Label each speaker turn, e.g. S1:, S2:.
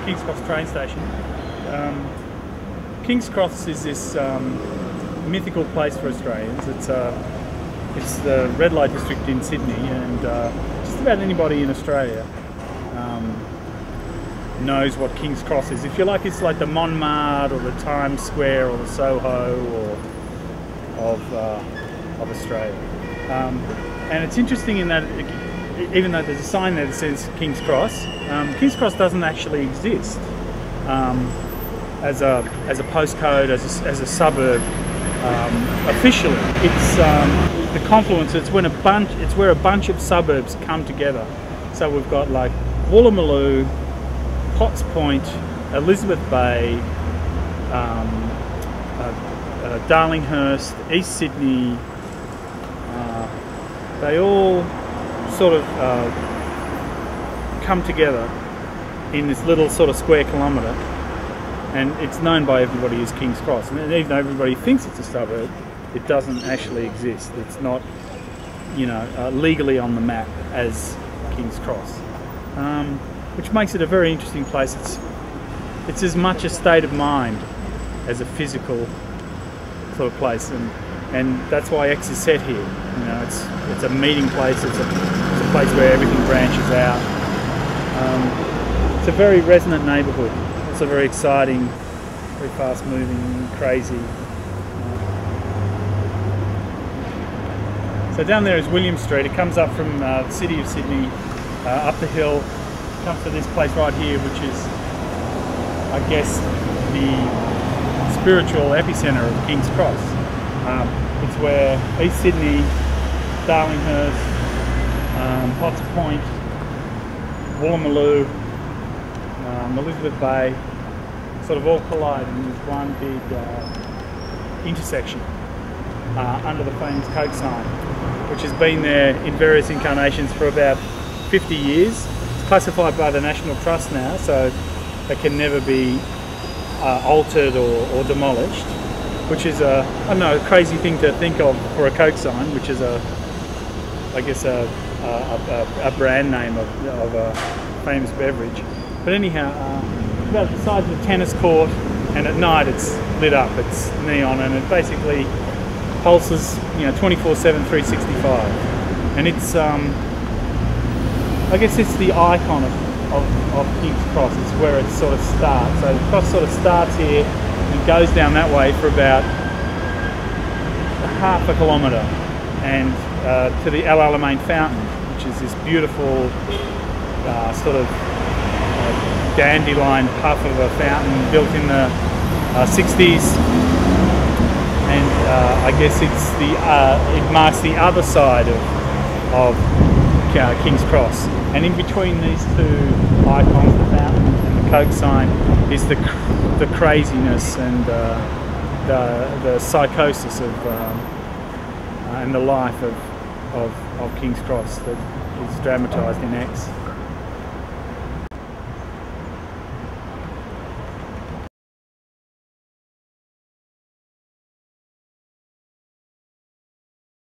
S1: King's Cross train station. King's Cross is this mythical place for Australians. It's the red light district in Sydney, and just about anybody in Australia knows what King's Cross is. If you like, it's like the Montmartre or the Times Square or the Soho of Australia. And it's interesting in that even though there's a sign there that says King's Cross doesn't actually exist as a postcode, as a suburb officially. It's the confluence. It's where a bunch of suburbs come together. So we've got like Woolloomooloo, Potts Point, Elizabeth Bay, Darlinghurst, East Sydney. They all sort of come together in this little sort of square kilometre, and it's known by everybody as King's Cross. And even though everybody thinks it's a suburb, it doesn't actually exist. It's not, legally on the map as King's Cross, which makes it a very interesting place. It's as much a state of mind as a physical sort of place, and that's why X is set here. It's a meeting place. It's a place where everything branches out. It's a very resonant neighbourhood. It's a very exciting, very fast-moving, crazy. So down there is William Street. It comes up from the city of Sydney, up the hill, comes to this place right here, which is, I guess, the spiritual epicentre of King's Cross. It's where East Sydney, Darlinghurst, Potts Point, Woolloomooloo, Elizabeth Bay sort of all collide in this one big intersection under the famous Coke sign, which has been there in various incarnations for about 50 years. It's classified by the National Trust now, so it can never be altered or demolished, which is a crazy thing to think of for a Coke sign, which is a brand name of a famous beverage. But anyhow, about the size of a tennis court, and at night it's lit up. It's neon, and it basically pulses, 24/7, 365. And it's, I guess it's the icon of King's Cross. It's where it sort of starts. So the cross sort of starts here and goes down that way for about half a kilometre, and to the El Alamein Fountain, which is this beautiful sort of dandelion puff of a fountain built in the 60s, and I guess it marks the other side of King's Cross. And in between these two icons, the fountain and the Coke sign, is the craziness and the psychosis of and the life of King's Cross that is dramatised in X.